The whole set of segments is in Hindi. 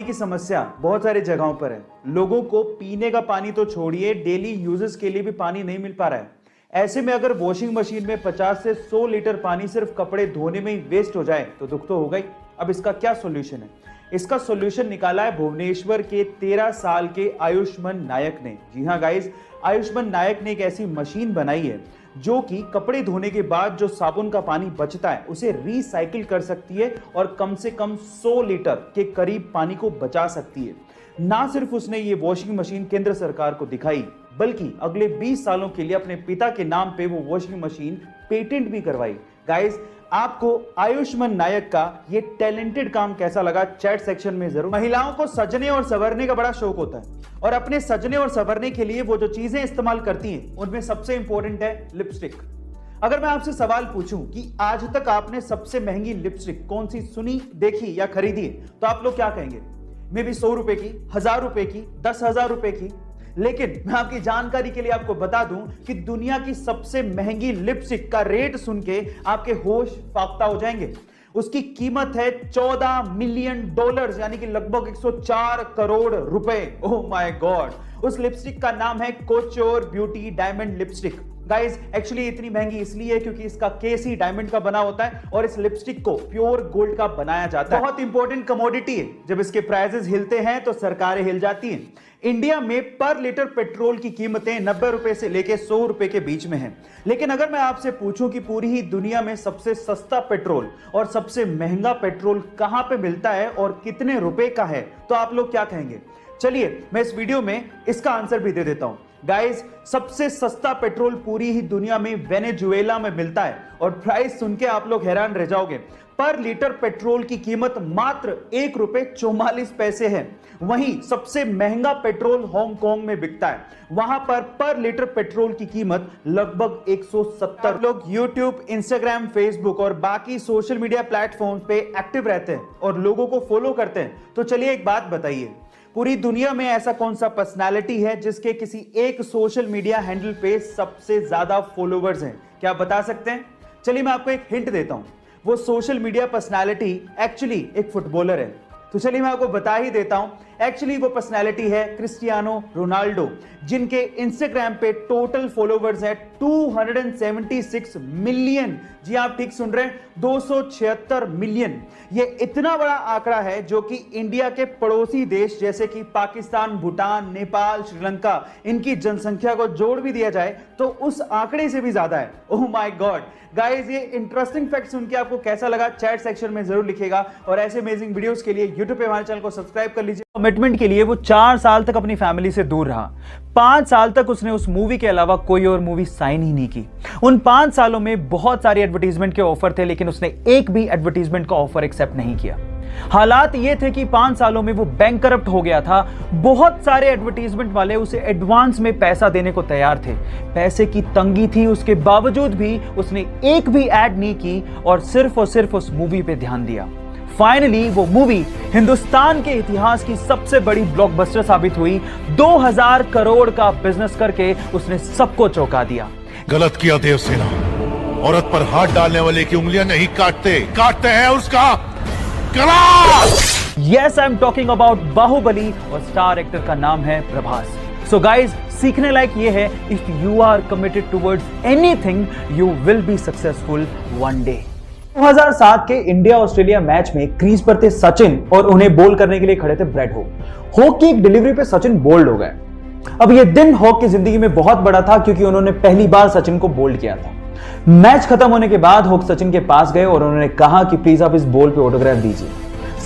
की समस्या बहुत सारी जगहों पर है। लोगों को पीने का पानी तो छोड़िए, डेली यूजेस के लिए भी पानी नहीं मिल पा रहा है। ऐसे में अगर वॉशिंग मशीन में 50 से 100 लीटर पानी सिर्फ कपड़े धोने में ही वेस्ट हो जाए तो दुख तो होगा ही। अब इसका क्या सॉल्यूशन है? इसका सॉल्यूशन निकाला है भुवनेश्वर के 13 साल के आयुष्मान नायक ने। जी हाँ गाइस, आयुष्मान नायक ने एक ऐसी मशीन बनाई है जो कि कपड़े धोने के बाद जो साबुन का पानी बचता है उसे रिसाइकिल कर सकती है और कम से कम 100 लीटर के करीब पानी को बचा सकती है। ना सिर्फ उसने ये वॉशिंग मशीन केंद्र सरकार को दिखाई, बल्कि अगले 20 सालों के लिए अपने पिता के नाम पे वो वॉशिंग मशीन पेटेंट भी करवाई। गाइस, आपको आयुष्मान नायक का ये टैलेंटेड काम कैसा लगा चैट सेक्शन में जरूर। महिलाओं को सजने और संवरने का बड़ा शौक होता है और अपने सजने और संवरने के लिए वो जो चीजें इस्तेमाल करती हैं उनमें सबसे इंपॉर्टेंट है लिपस्टिक। अगर मैं आपसे सवाल पूछूं कि आज तक आपने सबसे महंगी लिपस्टिक कौन सी सुनी, देखी या खरीदी है, तो आप लोग क्या कहेंगे? मे बी 100 रुपए की, 1000 रुपए की, 10,000 रुपए की। लेकिन मैं आपकी जानकारी के लिए आपको बता दूं कि दुनिया की सबसे महंगी लिपस्टिक का रेट सुन के आपके होश फाख्ता हो जाएंगे। उसकी कीमत है $14 मिलियन, यानी कि लगभग 104 करोड़ रुपए। Oh my god. उस लिपस्टिक का नाम है couture beauty diamond lipstick. Guys, actually इतनी महंगी इसलिए है क्योंकि इसका केस ही डायमंड का बना होता है और इस लिपस्टिक को प्योर गोल्ड का बनाया जाता है। बहुत इंपॉर्टेंट कमोडिटी है। जब इसके प्राइसेस हिलते हैं तो सरकारें हिल जाती हैं। इंडिया में पर लीटर पेट्रोल की कीमतें 90 रुपए से लेकर 100 रुपए के बीच में हैं। लेकिन अगर मैं आपसे पूछूं कि पूरी ही दुनिया में सबसे सस्ता पेट्रोल और सबसे महंगा पेट्रोल कहां पे मिलता है और कितने रुपए का है, तो आप लोग क्या कहेंगे? चलिए मैं इस वीडियो में इसका आंसर भी दे देता हूं। गाइस, सबसे सस्ता पेट्रोल पूरी ही दुनिया में वेनेजुएला में मिलता है और प्राइस सुन के आप लोग हैरान रह जाओगे। पर लीटर पेट्रोल की कीमत मात्र ₹1.44 है। वहीं सबसे महंगा पेट्रोल हांगकांग में बिकता है। वहां पर लीटर पेट्रोल की कीमत लगभग 170। लोग यूट्यूब, इंस्टाग्राम, फेसबुक और बाकी सोशल मीडिया प्लेटफॉर्म पे एक्टिव रहते हैं और लोगों को फॉलो करते हैं। तो चलिए एक बात बताइए, पूरी दुनिया में ऐसा कौन सा पर्सनालिटी है जिसके किसी एक सोशल मीडिया हैंडल पे सबसे ज्यादा फॉलोवर्स हैं? क्या आप बता सकते हैं? चलिए मैं आपको एक हिंट देता हूं। वो सोशल मीडिया पर्सनालिटी एक्चुअली एक फुटबॉलर है। तो चलिए मैं आपको बता ही देता हूं। एक्चुअली वो पर्सनालिटी है क्रिस्टियानो रोनाल्डो, जिनके इंस्टाग्राम पे टोटल फॉलोवर्स है 276 मिलियन। जी आप ठीक सुन रहे हैं, 276 मिलियन। ये इतना बड़ा आंकड़ा है जो कि इंडिया के पड़ोसी देश जैसे कि पाकिस्तान, भूटान, नेपाल, श्रीलंका, इनकी जनसंख्या को जोड़ भी दिया जाए तो उस आंकड़े से भी ज्यादा है। ओह माय गॉड। गाइस, ये इंटरेस्टिंग फैक्ट सुन के आपको कैसा लगा चैट सेक्शन में जरूर लिखिएगा और ऐसे अमेजिंग वीडियोस के लिए यूट्यूब पे हमारे चैनल को सब्सक्राइब कर लीजिए। कमिटमेंट के लिए वो 4 साल तक अपनी फैमिली से दूर रहा। 5 साल तक उसने उस मूवी के अलावा कोई और मूवी साइन ही नहीं की। उन 5 सालों में बहुत सारे एडवर्टीजमेंट के ऑफर थे, लेकिन उसने एक भी एडवर्टीजमेंट का ऑफर एक्सेप्ट नहीं किया। हालात ये थे कि 5 सालों में वो बैंकरप्ट हो गया था। बहुत सारे एडवर्टीजमेंट वाले उसे एडवांस में पैसा देने को तैयार थे। पैसे की तंगी थी, उसके बावजूद भी उसने एक भी एड नहीं की और सिर्फ उस मूवी पे ध्यान दिया। फाइनली वो मूवी हिंदुस्तान के इतिहास की सबसे बड़ी ब्लॉकबस्टर साबित हुई। 2000 करोड़ का बिजनेस करके उसने सबको चौंका दिया। गलत किया देवसेना। औरत पर हाथ डालने वाले की उंगलियां नहीं काटते हैं उसका गला। Yes, I am talking about Baahubali और स्टार एक्टर का नाम है प्रभास। सो गाइज, सीखने लायक ये है, if you are committed towards anything you will be successful one day. 2007 के इंडिया ऑस्ट्रेलिया मैच में क्रीज पर थे सचिन और उन्हें बोल करने के लिए खड़े थे ब्रेड हॉक। हॉक की एक डिलीवरी पे सचिन बोल्ड हो गए। अब ये दिन हॉक की जिंदगी में बहुत बड़ा था क्योंकि उन्होंने पहली बार सचिन को बोल्ड किया था। मैच खत्म होने के बाद हॉक सचिन के पास गए और उन्होंने कहा कि प्लीज आप इस बॉल पे ऑटोग्राफ दीजिए।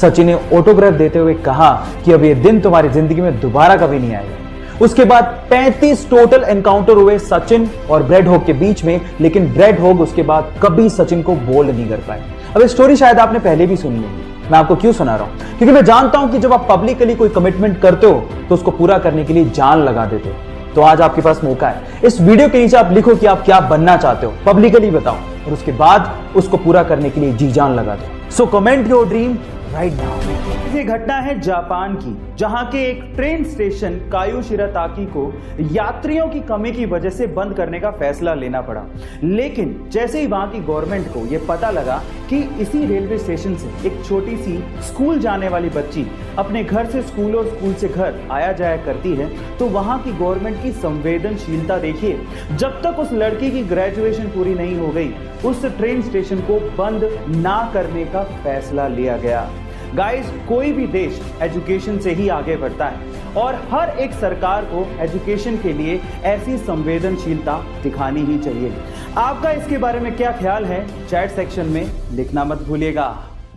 सचिन ने ऑटोग्राफ देते हुए कहा कि अब ये दिन तुम्हारी जिंदगी में दोबारा कभी नहीं आएगा। उसके बाद 35 टोटल एनकाउंटर हुए सचिन और ब्रेड हॉक के बीच में, लेकिन ब्रेड हॉक उसके बाद कभी सचिन को बोल्ड नहीं कर पाए। अब स्टोरी शायद आपने पहले भी सुनी होगी। मैं आपको क्यों सुना रहा हूं? क्योंकि मैं जानता हूं कि जब आप पब्लिकली कोई कमिटमेंट करते हो तो उसको पूरा करने के लिए जान लगा देते हो। तो आज आपके पास मौका है। इस वीडियो के नीचे आप लिखो कि आप क्या बनना चाहते हो, पब्लिकली बताओ और उसके बाद उसको पूरा करने के लिए जी जान लगा दो। So comment your dream, right now. ये घटना है जापान की, जहां के एक ट्रेन स्टेशन कायू शिराताकी को यात्रियों की कमी की वजह से बंद करने का फैसला लेना पड़ा। लेकिन जैसे ही वहां की गवर्नमेंट को यह पता लगा कि इसी रेलवे स्टेशन से एक छोटी सी स्कूल जाने वाली बच्ची अपने घर से स्कूल और स्कूल से घर आया जाया करती है, तो वहां की गवर्नमेंट की संवेदनशीलता देखिए। जब तक उस लड़की की ग्रेजुएशन पूरी नहीं हो गई, उस ट्रेन स्टेशन को बंद ना करने का फैसला लिया गया। गाइस, कोई भी देश एजुकेशन से ही आगे बढ़ता है और हर एक सरकार को एजुकेशन के लिए ऐसी संवेदनशीलता दिखानी ही चाहिए। आपका इसके बारे में क्या ख्याल है, चैट सेक्शन में लिखना मत भूलिएगा।